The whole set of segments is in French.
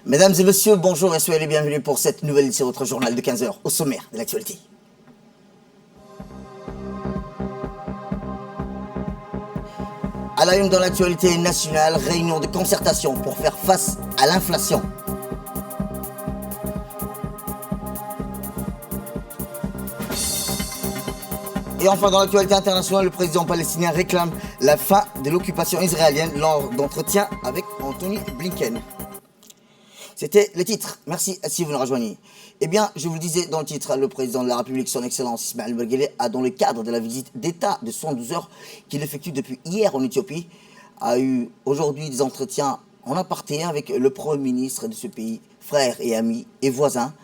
Mesdames et messieurs, bonjour et soyez les bienvenus pour cette nouvelle édition de votre journal de 15 heures au sommaire de l'actualité. À la une dans l'actualité nationale, réunion de concertation pour faire face à l'inflation. Et enfin, dans l'actualité internationale, le président palestinien réclame la fin de l'occupation israélienne lors d'entretiens avec Anthony Blinken. C'était le titre. Merci si vous nous rejoignez. Eh bien, je vous le disais dans le titre, le président de la République, son Excellence Ismaël Beghele, a, dans le cadre de la visite d'État de 112 heures qu'il effectue depuis hier en Éthiopie, a eu aujourd'hui des entretiens en aparté avec le Premier ministre de ce pays, frère et ami et voisin,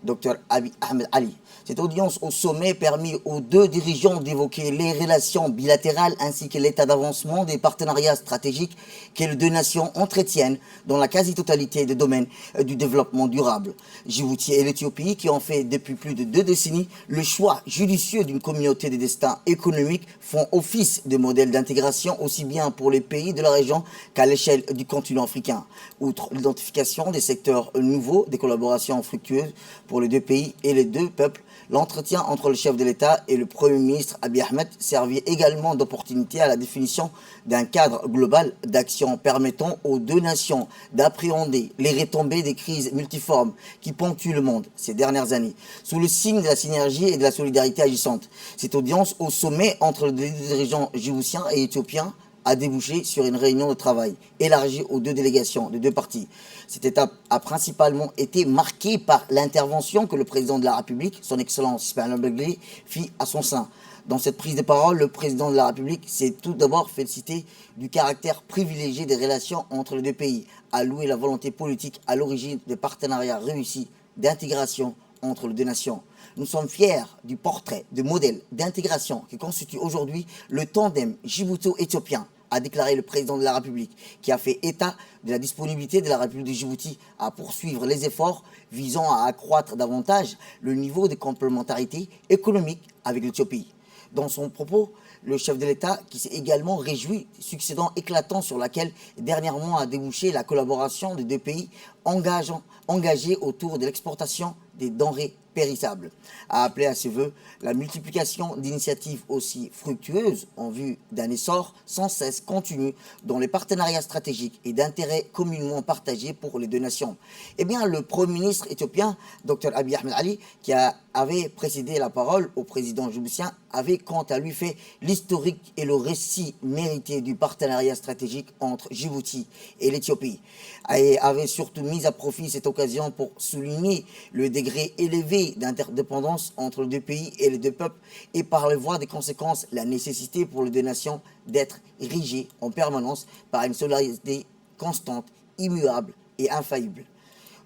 Dr Abiy Ahmed Ali. Cette audience au sommet permet aux deux dirigeants d'évoquer les relations bilatérales ainsi que l'état d'avancement des partenariats stratégiques que les deux nations entretiennent dans la quasi-totalité des domaines du développement durable. Djibouti et l'Éthiopie, qui ont fait depuis plus de 2 décennies le choix judicieux d'une communauté de destin économique, font office de modèle d'intégration aussi bien pour les pays de la région qu'à l'échelle du continent africain. Outre l'identification des secteurs nouveaux, des collaborations fructueuses pour les deux pays et les deux peuples, l'entretien entre le chef de l'État et le Premier ministre Abiy Ahmed servit également d'opportunité à la définition d'un cadre global d'action permettant aux deux nations d'appréhender les retombées des crises multiformes qui ponctuent le monde ces dernières années, sous le signe de la synergie et de la solidarité agissante. Cette audience au sommet entre les dirigeants djiboutiens et éthiopiens a débouché sur une réunion de travail élargie aux deux délégations de deux parties. Cette étape a principalement été marquée par l'intervention que le président de la République, son Excellence Ismaël Beghele, fit à son sein. Dans cette prise de parole, le président de la République s'est tout d'abord félicité du caractère privilégié des relations entre les deux pays, a loué la volonté politique à l'origine des partenariats réussis d'intégration entre les deux nations. Nous sommes fiers du portrait de modèle d'intégration qui constitue aujourd'hui le tandem djibouto-éthiopien, a déclaré le président de la République, qui a fait état de la disponibilité de la République de Djibouti à poursuivre les efforts visant à accroître davantage le niveau de complémentarité économique avec l'Éthiopie. Dans son propos, le chef de l'État, qui s'est également réjoui du succédant éclatant sur laquelle dernièrement a débouché la collaboration des deux pays engagés autour de l'exportation des denrées périssables, a appelé à ce vœu la multiplication d'initiatives aussi fructueuses en vue d'un essor sans cesse continu dans les partenariats stratégiques et d'intérêts communément partagés pour les deux nations. Eh bien, le Premier ministre éthiopien, Dr Abiy Ahmed Ali, qui avait précédé la parole au président djiboutien, avait quant à lui fait l'historique et le récit mérité du partenariat stratégique entre Djibouti et l'Éthiopie, et avait surtout mis à profit cette occasion pour souligner le degré élevé d'interdépendance entre les deux pays et les deux peuples, et par la voie des conséquences, la nécessité pour les deux nations d'être érigées en permanence par une solidarité constante, immuable et infaillible.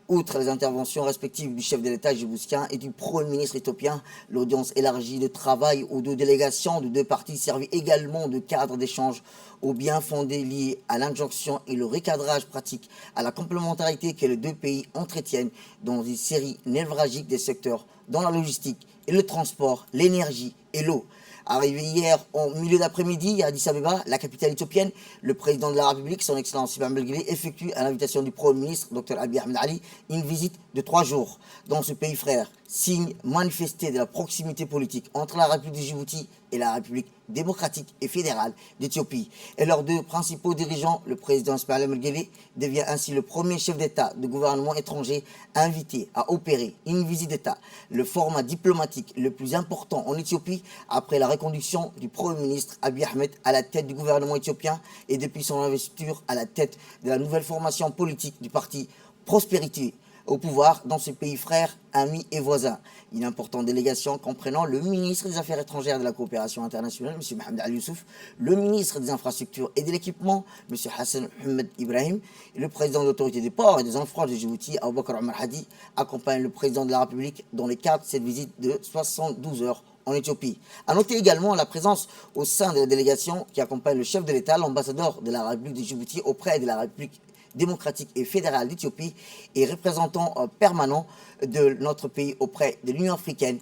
Outre les interventions respectives du chef de l'État djiboutien et du Premier ministre éthiopien, l'audience élargie de travail aux deux délégations de deux parties servit également de cadre d'échange aux bien fondés liés à l'injonction et le recadrage pratique à la complémentarité que les deux pays entretiennent dans une série névralgique des secteurs, dans la logistique et le transport, l'énergie et l'eau. Arrivé hier en milieu d'après-midi à Addis Abeba, la capitale éthiopienne, le président de la République, son Excellence Ismaël Beghele, effectue à l'invitation du Premier ministre, Dr Abiy Ahmed Ali, une visite de 3 jours dans ce pays frère, signe manifesté de la proximité politique entre la République de Djibouti et la République démocratique et fédérale d'Éthiopie. Et leurs deux principaux dirigeants, le président Ismaël Beghele, devient ainsi le premier chef d'État de gouvernement étranger invité à opérer une visite d'État, le format diplomatique le plus important en Éthiopie après la reconduction du Premier ministre Abiy Ahmed à la tête du gouvernement éthiopien et depuis son investiture à la tête de la nouvelle formation politique du parti Prospérité au pouvoir dans ce pays frère, amis et voisins. Une importante délégation comprenant le ministre des Affaires étrangères et de la coopération internationale, M. Mohamed Ali Youssouf, le ministre des Infrastructures et de l'Équipement, M. Hassan Mohamed Ibrahim, et le président de l'autorité des ports et des enfroiges de Djibouti, Aboubakar Omar Hadi, accompagnent le président de la République dans le cadre de cette visite de 72 heures en Éthiopie. A noter également la présence au sein de la délégation qui accompagne le chef de l'État, l'ambassadeur de la République de Djibouti auprès de la République démocratique et fédérale d'Éthiopie et représentant permanent de notre pays auprès de l'Union africaine,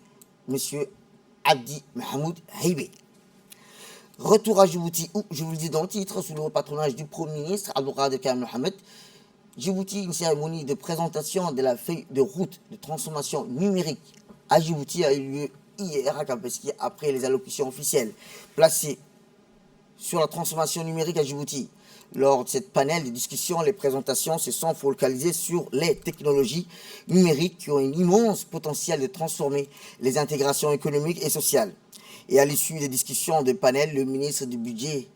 M. Abdi Mahmoud Haïbé. Retour à Djibouti où, je vous le dis dans le titre, sous le patronage du Premier ministre Abdelkader Mohamed, Djibouti, une cérémonie de présentation de la feuille de route de transformation numérique à Djibouti a eu lieu hier à Campeski après les allocutions officielles placées sur la transformation numérique à Djibouti. Lors de cette panel de discussion, les présentations se sont focalisées sur les technologies numériques qui ont un immense potentiel de transformer les intégrations économiques et sociales. Et à l'issue des discussions de panel, le ministre du Budget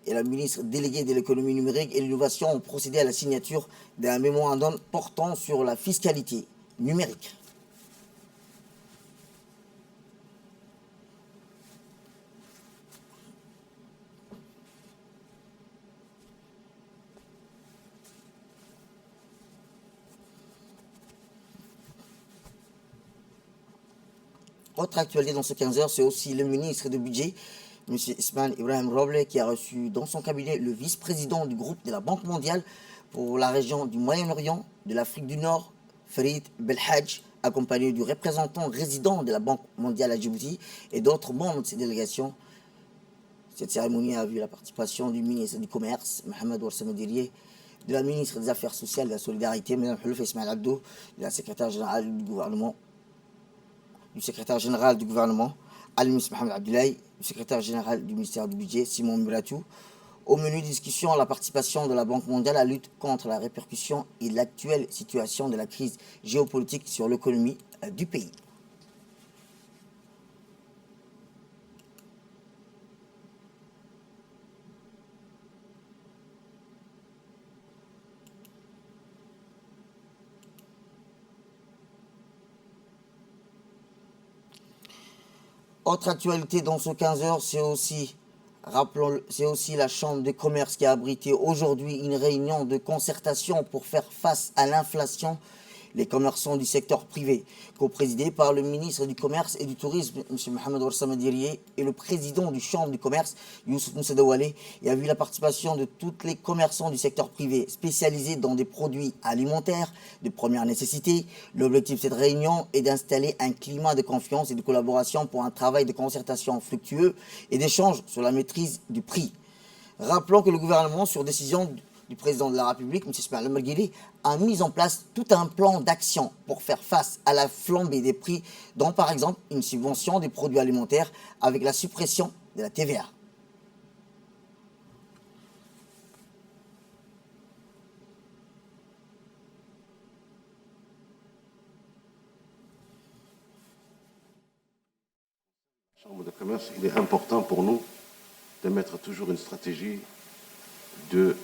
et la ministre déléguée de l'économie numérique et de l'innovation ont procédé à la signature d'un mémorandum portant sur la fiscalité numérique. Autre actualité dans ce 15 heures, c'est aussi le ministre du Budget, M. Ismaël Ibrahim Roble, qui a reçu dans son cabinet le vice-président du groupe de la Banque mondiale pour la région du Moyen-Orient, de l'Afrique du Nord, Farid Belhadj, accompagné du représentant résident de la Banque mondiale à Djibouti et d'autres membres de ces délégations. Cette cérémonie a vu la participation du ministre du Commerce, Mohamed Ouassama Dirie, de la ministre des Affaires sociales et de la Solidarité, Mme Houlouf Ismaël Abdou, de la secrétaire générale du gouvernement, Al-Mus Mohamed Abdoulaye, du secrétaire général du ministère du Budget, Simon Muratou. Au menu de discussion, la participation de la Banque mondiale à la lutte contre la répercussion et l'actuelle situation de la crise géopolitique sur l'économie du pays. Autre actualité dans ce 15 heures, c'est aussi la Chambre de commerce qui a abrité aujourd'hui une réunion de concertation pour faire face à l'inflation. Les commerçants du secteur privé, co-présidé par le ministre du Commerce et du Tourisme, M. Mohamed Ouassama Dirie, et le président du Chambre du Commerce, Youssouf Moussa Dawale, et a vu la participation de tous les commerçants du secteur privé spécialisés dans des produits alimentaires de première nécessité. L'objectif de cette réunion est d'installer un climat de confiance et de collaboration pour un travail de concertation fructueux et d'échange sur la maîtrise du prix. Rappelons que le gouvernement, sur décision du président de la République, M. Ismaël Marguerite, a mis en place tout un plan d'action pour faire face à la flambée des prix, dont par exemple une subvention des produits alimentaires avec la suppression de la TVA. Chambre de commerce, il est important pour nous de mettre toujours une stratégie de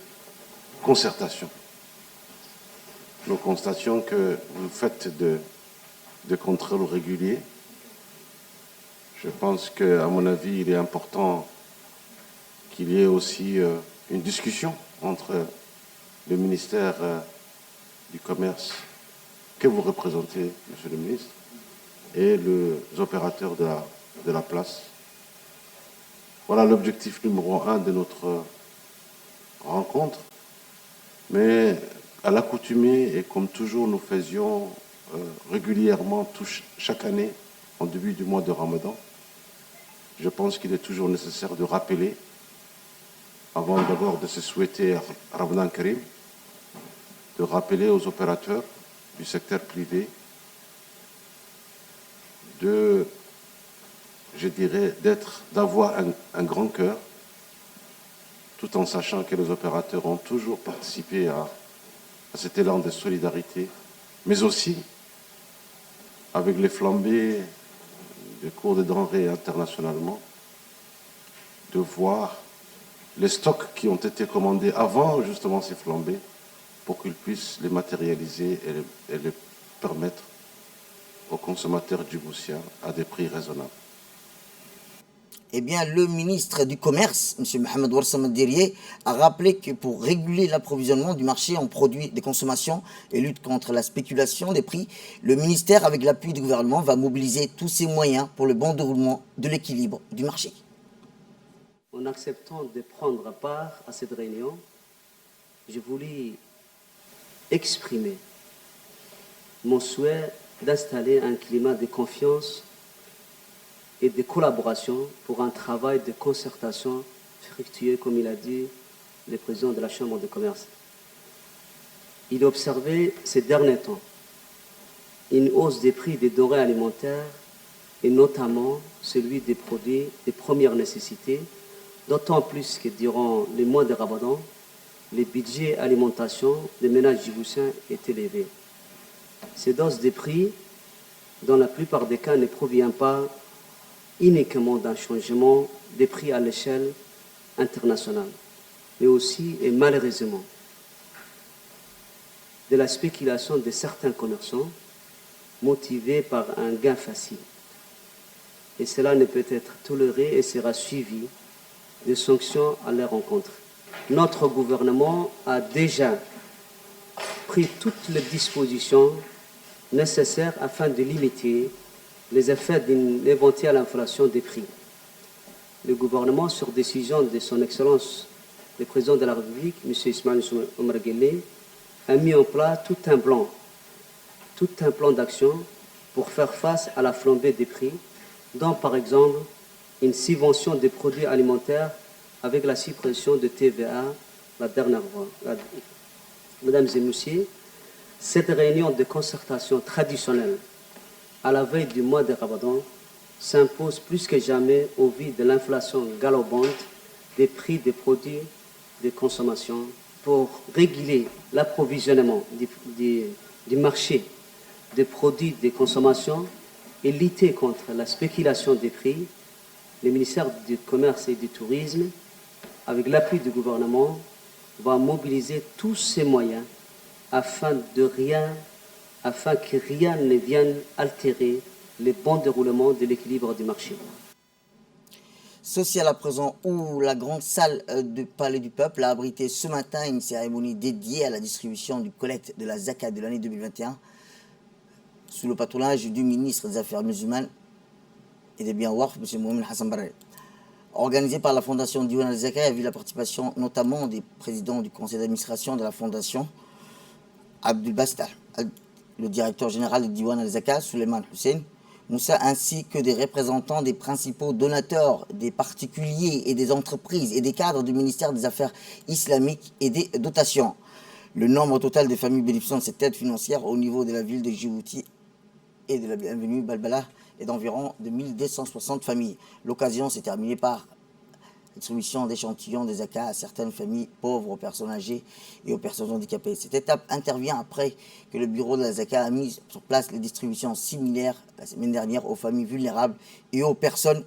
concertation. Nous constations que vous faites de contrôles réguliers. Je pense qu'à mon avis, il est important qu'il y ait aussi une discussion entre le ministère du Commerce que vous représentez, Monsieur le ministre, et les opérateurs de la place. Voilà l'objectif numéro 1 de notre rencontre. Mais à l'accoutumée, et comme toujours nous faisions régulièrement chaque année en début du mois de Ramadan, je pense qu'il est toujours nécessaire de rappeler, avant d'abord de se souhaiter Ramadan Karim, de rappeler aux opérateurs du secteur privé d'avoir un grand cœur, tout en sachant que les opérateurs ont toujours participé à cet élan de solidarité, mais aussi avec les flambées des cours de denrées internationalement, de voir les stocks qui ont été commandés avant justement ces flambées pour qu'ils puissent les matérialiser et les permettre aux consommateurs djiboutiens à des prix raisonnables. Eh bien, le ministre du Commerce, M. Mohamed Ouassama Dirie, a rappelé que pour réguler l'approvisionnement du marché en produits de consommation et lutte contre la spéculation des prix, le ministère, avec l'appui du gouvernement, va mobiliser tous ses moyens pour le bon déroulement de l'équilibre du marché. En acceptant de prendre part à cette réunion, je voulais exprimer mon souhait d'installer un climat de confiance et de collaboration pour un travail de concertation fructueux, comme il a dit le président de la Chambre de commerce. il est observé ces derniers temps une hausse des prix des denrées alimentaires et notamment celui des produits de première nécessité, d'autant plus que durant les mois de Ramadan, les budgets alimentation des ménages djiboutiens est élevé. Ces hausses des prix, dans la plupart des cas, ne provient pas uniquement d'un changement des prix à l'échelle internationale, mais aussi et malheureusement de la spéculation de certains commerçants motivés par un gain facile. Et cela ne peut être toléré et sera suivi de sanctions à leur encontre. Notre gouvernement a déjà pris toutes les dispositions nécessaires afin de limiter les effets d'une éventuelle inflation des prix. Le gouvernement, sur décision de son Excellence le Président de la République, M. Ismaël Omar Guelleh, a mis en place tout un plan d'action pour faire face à la flambée des prix, dont par exemple une subvention des produits alimentaires avec la suppression de TVA la dernière fois. Mesdames et messieurs, cette réunion de concertation traditionnelle à la veille du mois de Ramadan s'impose plus que jamais au vu de l'inflation galopante des prix des produits de consommation pour réguler l'approvisionnement du marché des produits de consommation et lutter contre la spéculation des prix. Le ministère du Commerce et du Tourisme, avec l'appui du gouvernement, va mobiliser tous ses moyens afin que rien ne vienne altérer le bon déroulement de l'équilibre du marché. Social à présent, où la grande salle du Palais du Peuple a abrité ce matin une cérémonie dédiée à la distribution du collecte de la Zakat de l'année 2021 sous le patronage du ministre des Affaires musulmanes et des biens Waqf, M. Mohamed Hassan Barre. Organisée par la Fondation Diwan al-Zaka, a vu la participation notamment des présidents du conseil d'administration de la Fondation, Abdul Basta, le directeur général de Diwan al-Zaka, Suleiman Hussein Moussa, ainsi que des représentants des principaux donateurs, des particuliers et des entreprises et des cadres du ministère des Affaires islamiques et des dotations. Le nombre total de familles bénéficiant de cette aide financière au niveau de la ville de Djibouti et de la bienvenue Balbala est d'environ 2260 familles. L'occasion s'est terminée par la distribution d'échantillons de zakat à certaines familles pauvres, aux personnes âgées et aux personnes handicapées. Cette étape intervient après que le bureau de la zakat a mis sur place les distributions similaires la semaine dernière aux familles vulnérables et aux personnes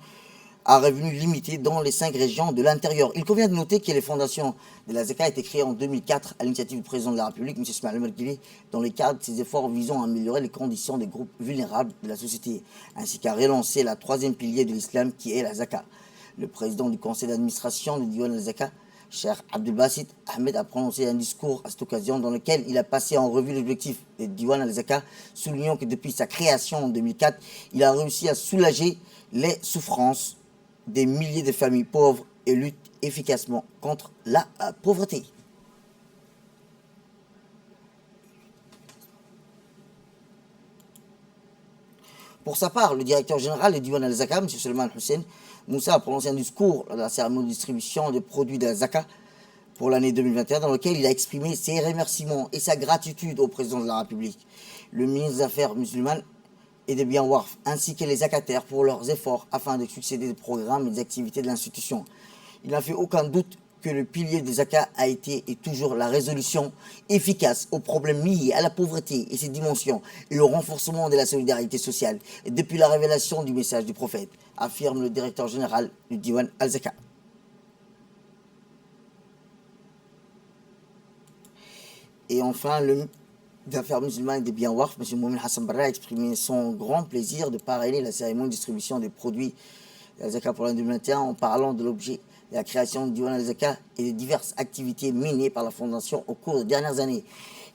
à revenus limités dans les 5 régions de l'intérieur. Il convient de noter que les fondations de la zakat a été créée en 2004 à l'initiative du président de la République, M. Ismaël Omar Guelleh, dans le cadre de ses efforts visant à améliorer les conditions des groupes vulnérables de la société, ainsi qu'à relancer la 3e pilier de l'islam qui est la zakat. Le président du conseil d'administration de Diwan al-Zaka, Cheikh Abdul Basit Ahmed, a prononcé un discours à cette occasion dans lequel il a passé en revue l'objectif de Diwan al-Zaka, soulignant que depuis sa création en 2004, il a réussi à soulager les souffrances des milliers de familles pauvres et lutte efficacement contre la pauvreté. Pour sa part, le directeur général de Diwan al-Zaka, M. Suleiman Hussein Moussa, a prononcé un discours à la cérémonie de distribution des produits de la Zaka pour l'année 2021, dans lequel il a exprimé ses remerciements et sa gratitude au président de la République, le ministre des Affaires musulmanes et des biens Waqf, ainsi que les zakataires pour leurs efforts afin de succéder des programmes et des activités de l'institution. Il n'a fait aucun doute que le pilier des zakat a été et toujours la résolution efficace aux problèmes liés à la pauvreté et ses dimensions et au renforcement de la solidarité sociale depuis la révélation du message du prophète, affirme le directeur général du Diwan al-Zaka. Et enfin, le d'affaires musulmanes et des biens Waqf, M. Mohamed Hassan Barre, a exprimé son grand plaisir de parrainer la cérémonie de distribution des produits de la Zaka pour l'année 2021 en parlant de l'objet de la création du Diwan al-Zaka et des diverses activités menées par la Fondation au cours des dernières années.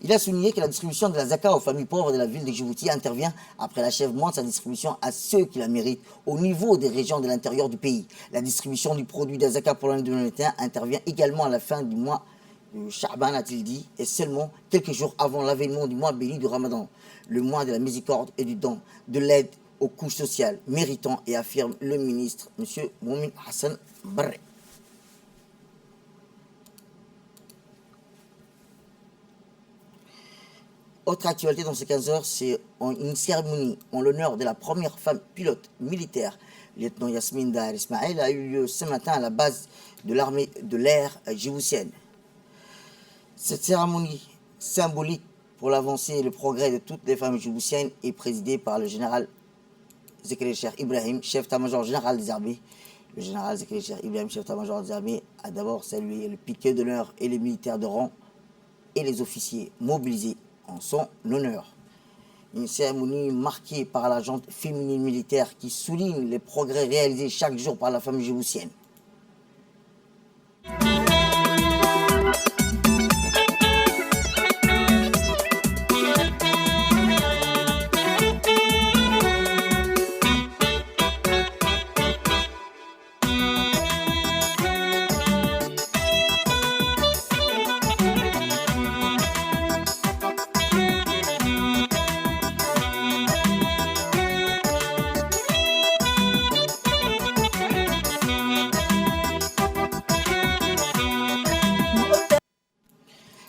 Il a souligné que la distribution de la Zaka aux familles pauvres de la ville de Djibouti intervient après l'achèvement de sa distribution à ceux qui la méritent au niveau des régions de l'intérieur du pays. La distribution du produit de la Zaka pour l'année 2021 intervient également à la fin du mois de Sha'ban, a-t-il dit, et seulement quelques jours avant l'avènement du mois béni du Ramadan, le mois de la miséricorde et du don, de l'aide aux couches sociales méritant, et affirme le ministre, M. Mohamed Hassan Barre. Autre actualité dans ces 15 heures, c'est une cérémonie en l'honneur de la première femme pilote militaire, lieutenant Yasmine Daher Ismail, a eu lieu ce matin à la base de l'armée de l'air djiboutienne. Cette cérémonie symbolique pour l'avancée et le progrès de toutes les femmes djiboutiennes est présidée par le général Zekri Cheikh Ibrahim, chef d'état-major général des armées. Le général Zekri Cheikh Ibrahim, chef d'état-major des armées, a d'abord salué le piquet d'honneur et les militaires de rang et les officiers mobilisés en son honneur. Une cérémonie marquée par la jante féminine militaire qui souligne les progrès réalisés chaque jour par la femme djiboutienne.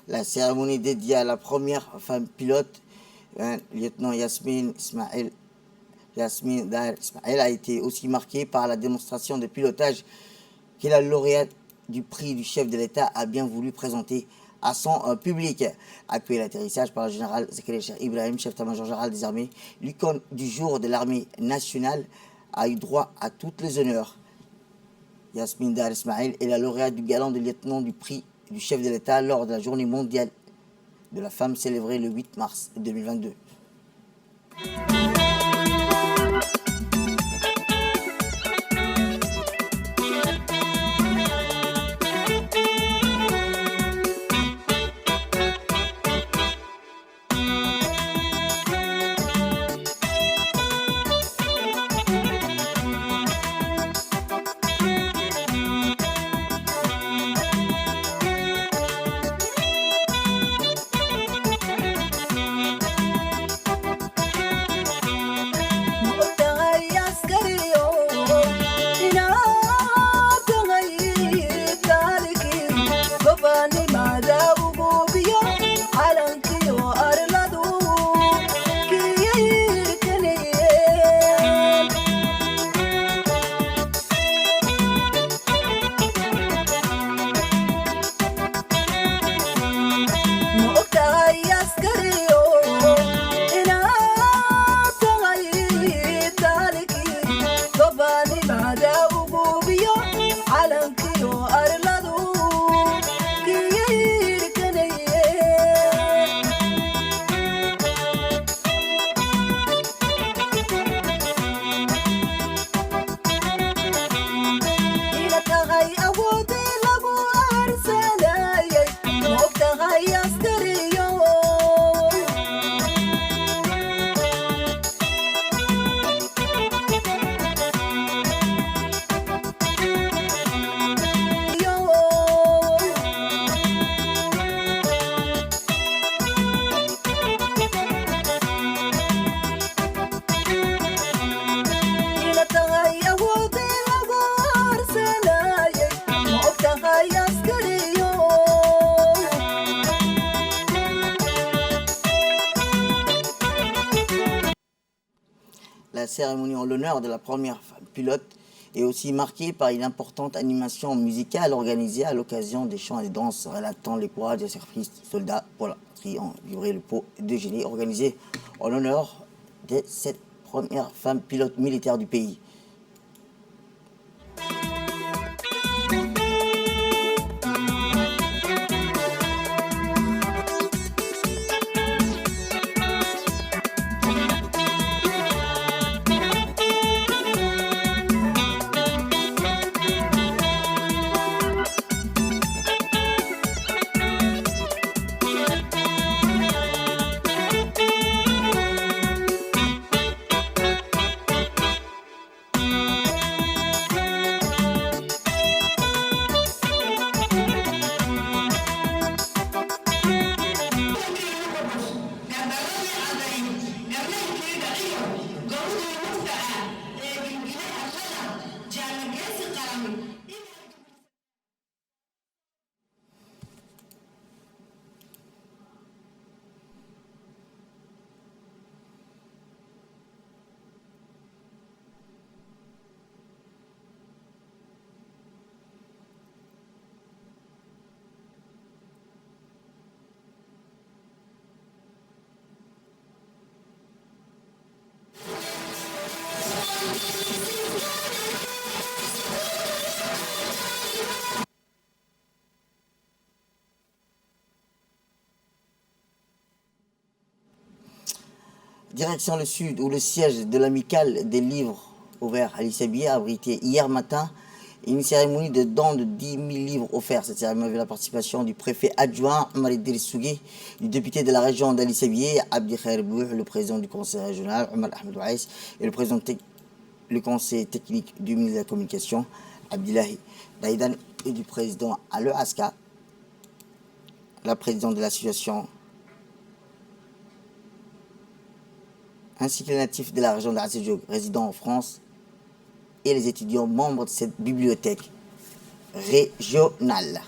La cérémonie dédiée à la première femme pilote, lieutenant Yasmine Daher Ismail, a été aussi marquée par la démonstration de pilotage que la lauréate du prix du chef de l'État a bien voulu présenter à son public. Accueilli l'atterrissage par le général Zekri Cheikh Ibrahim, chef d'état-major général des armées, l'icône du jour de l'armée nationale a eu droit à toutes les honneurs. Yasmine Daher Ismail est la lauréate du galant de lieutenant du prix du chef de l'État lors de la journée mondiale de la femme célébrée le 8 mars 2022. La cérémonie en l'honneur de la première femme pilote est aussi marquée par une importante animation musicale organisée à l'occasion des chants et des danses relatant les courages des sacrifices soldats pour la patrie en livrer le pot de génie organisé en l'honneur de cette première femme pilote militaire du pays. Direction le sud, où le siège de l'amicale des livres ouverts à l'ICBI a abrité hier matin une cérémonie de don de 10 000 livres offerts. Cette cérémonie avait la participation du préfet adjoint Omar Idrissougi, du député de la région d'Ali-Sabié, Abdi Khair Bouh, le président du conseil régional, Omar Ahmed Ouaïs, et le conseil technique du ministre de la Communication, Abdillahi Daïdan, et du président Ale Aska, la présidente de l'association, ainsi que les natifs de la région d'Asséjoug résidant en France et les étudiants membres de cette bibliothèque régionale.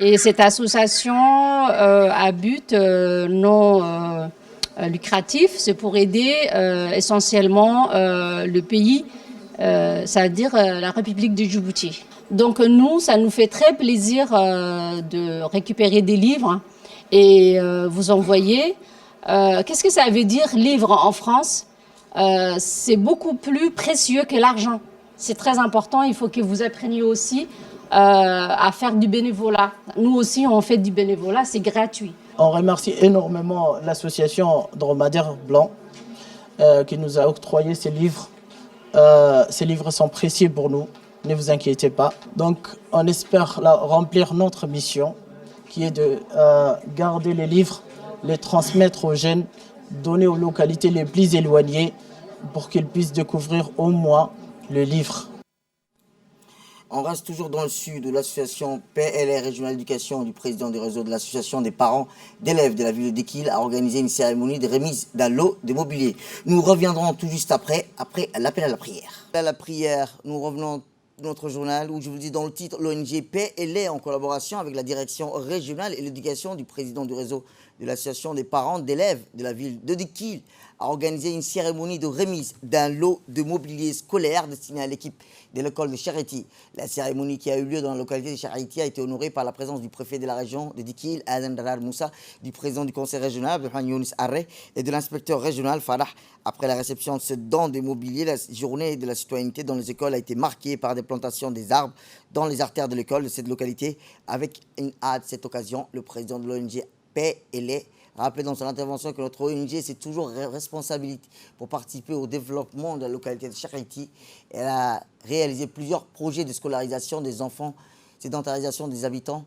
Et cette association à but non lucratif, c'est pour aider essentiellement le pays, c'est-à-dire la République de Djibouti. Donc nous, ça nous fait très plaisir de récupérer des livres et vous envoyer. Qu'est-ce que ça veut dire livre en France? C'est beaucoup plus précieux que l'argent. C'est très important, il faut que vous appreniez aussi à faire du bénévolat. Nous aussi, on fait du bénévolat, c'est gratuit. On remercie énormément l'association Dromadaire Blanc qui nous a octroyé ces livres. Ces livres sont précieux pour nous, ne vous inquiétez pas. Donc, on espère remplir notre mission qui est de garder les livres, les transmettre aux jeunes, donner aux localités les plus éloignées pour qu'ils puissent découvrir au moins le livre. On reste toujours dans le sud où l'association PLR Régionale Éducation du président du réseau de l'association des parents d'élèves de la ville de Dekil a organisé une cérémonie de remise d'un lot de mobilier. Nous reviendrons tout juste après l'appel à la prière. À la prière, nous revenons à notre journal où je vous dis dans le titre, l'ONG PLR en collaboration avec la direction régionale et l'éducation du président du réseau de l'association des parents d'élèves de la ville de Dekil a organisé une cérémonie de remise d'un lot de mobilier scolaire destiné à l'équipe de l'école de Charity. La cérémonie qui a eu lieu dans la localité de Charity a été honorée par la présence du préfet de la région de Dekil, Adan Darar Moussa, du président du conseil régional, Abdelrahman Younis Arre, et de l'inspecteur régional, Farah. Après la réception de ce don de mobilier, la journée de la citoyenneté dans les écoles a été marquée par des plantations des arbres dans les artères de l'école de cette localité. Avec à cette occasion, le président de l'ONG PLR rappelé dans son intervention que notre ONG, c'est toujours responsabilité pour participer au développement de la localité de Charity. Elle a réalisé plusieurs projets de scolarisation des enfants, sédentarisation des habitants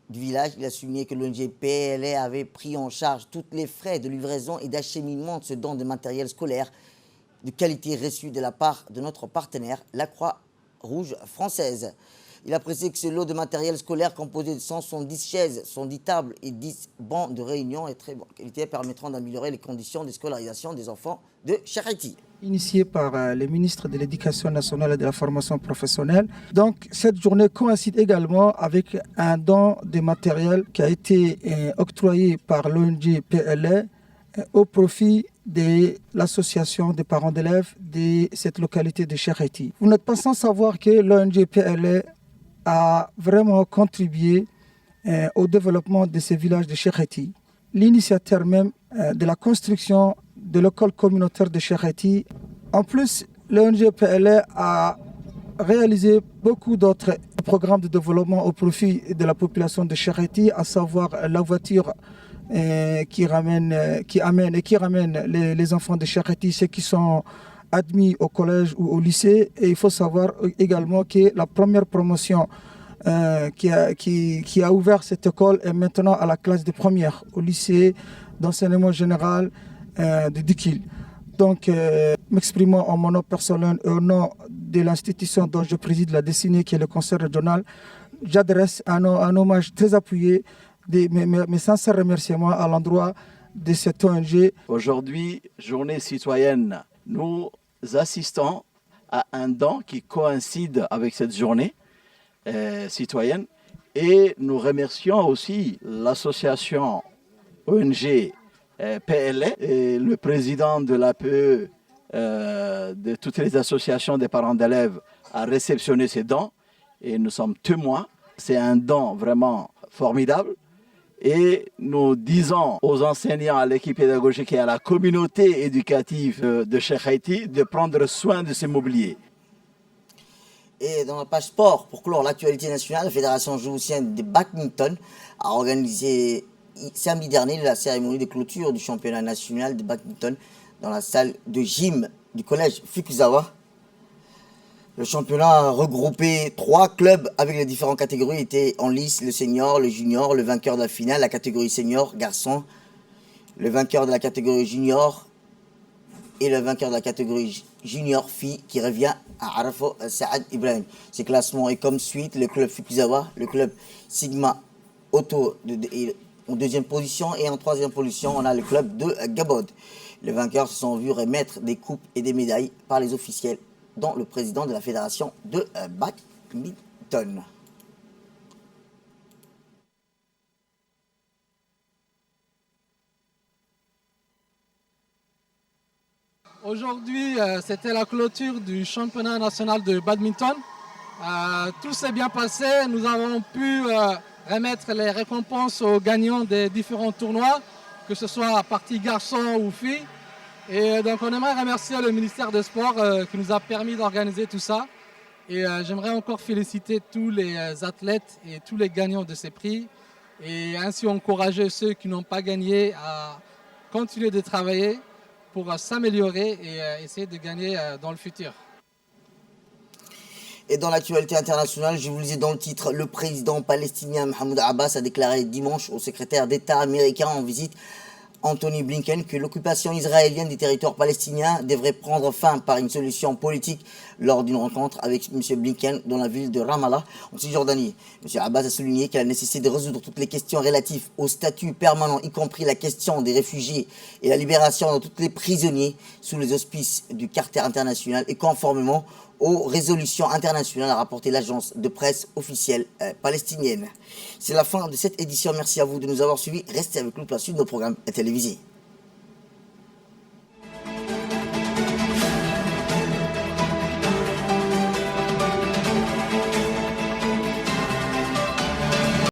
du village. Il a souligné que l'ONG PLR avait pris en charge tous les frais de livraison et d'acheminement de ce don de matériel scolaire de qualité reçu de la part de notre partenaire, la Croix-Rouge française. Il a précisé que ce lot de matériel scolaire composé de 170 chaises, 110 tables et 10 bancs de réunion est très bonne qualité, permettront d'améliorer les conditions de scolarisation des enfants de Charity. Initié par le ministre de l'Éducation nationale et de la formation professionnelle. Donc cette journée coïncide également avec un don de matériel qui a été octroyé par l'ONG PLR au profit de l'association des parents d'élèves de cette localité de Charity. Vous n'êtes pas sans savoir que l'ONG PLR a vraiment contribué au développement de ces villages de Charity. L'initiateur même de la construction de l'école communautaire de Charity. En plus, l'ONG PLR a réalisé beaucoup d'autres programmes de développement au profit de la population de Charity, à savoir la voiture qui ramène les enfants de Charity, ceux qui sont admis au collège ou au lycée. Et il faut savoir également que la première promotion qui a ouvert cette école est maintenant à la classe de première au lycée d'enseignement général de Dekil. Donc, m'exprimant en mon nom personnel et au nom de l'institution dont je préside la destinée, qui est le conseil régional, j'adresse un hommage très appuyé, mes sincères remerciements à l'endroit de cette ONG. Aujourd'hui, journée citoyenne, nous assistons à un don qui coïncide avec cette journée citoyenne et nous remercions aussi l'association ONG PLR et le président de l'APE de toutes les associations des parents d'élèves à réceptionner ces dons. Et nous sommes témoins. C'est un don vraiment formidable. Et nous disons aux enseignants, à l'équipe pédagogique et à la communauté éducative de Cheikh Haïti de prendre soin de ces mobiliers. Et dans la page sport, pour clore l'actualité nationale, la Fédération djiboutienne de badminton a organisé samedi dernier la cérémonie de clôture du championnat national de badminton dans la salle de gym du collège Fukuzawa. Le championnat a regroupé 3 clubs avec les différentes catégories. Il était en lice, le senior, le junior, le vainqueur de la finale, la catégorie senior, garçon, le vainqueur de la catégorie junior et le vainqueur de la catégorie junior fille qui revient à Arafo Saad Ibrahim. Ces classements est comme suite: le club Fukuzawa, le club Sigma Auto en deuxième position, et en troisième position on a le club de Gabod. Les vainqueurs se sont vus remettre des coupes et des médailles par les officiels, dont le président de la fédération de badminton. Aujourd'hui, c'était la clôture du championnat national de badminton. Tout s'est bien passé. Nous avons pu remettre les récompenses aux gagnants des différents tournois, que ce soit partie garçon ou fille. Et donc on aimerait remercier le ministère des Sports qui nous a permis d'organiser tout ça. Et j'aimerais encore féliciter tous les athlètes et tous les gagnants de ces prix. Et ainsi encourager ceux qui n'ont pas gagné à continuer de travailler pour s'améliorer et essayer de gagner dans le futur. Et dans l'actualité internationale, je vous le disais dans le titre, le président palestinien Mahmoud Abbas a déclaré dimanche au secrétaire d'État américain en visite, Anthony Blinken, que l'occupation israélienne des territoires palestiniens devrait prendre fin par une solution politique lors d'une rencontre avec M. Blinken dans la ville de Ramallah, en Cisjordanie. M. Abbas a souligné qu'il a nécessité de résoudre toutes les questions relatives au statut permanent, y compris la question des réfugiés et la libération de tous les prisonniers sous les auspices du Carter international et conformément aux résolutions internationales, a rapporté l'agence de presse officielle palestinienne. C'est la fin de cette édition. Merci à vous de nous avoir suivis. Restez avec nous pour la suite de nos programmes télévisés.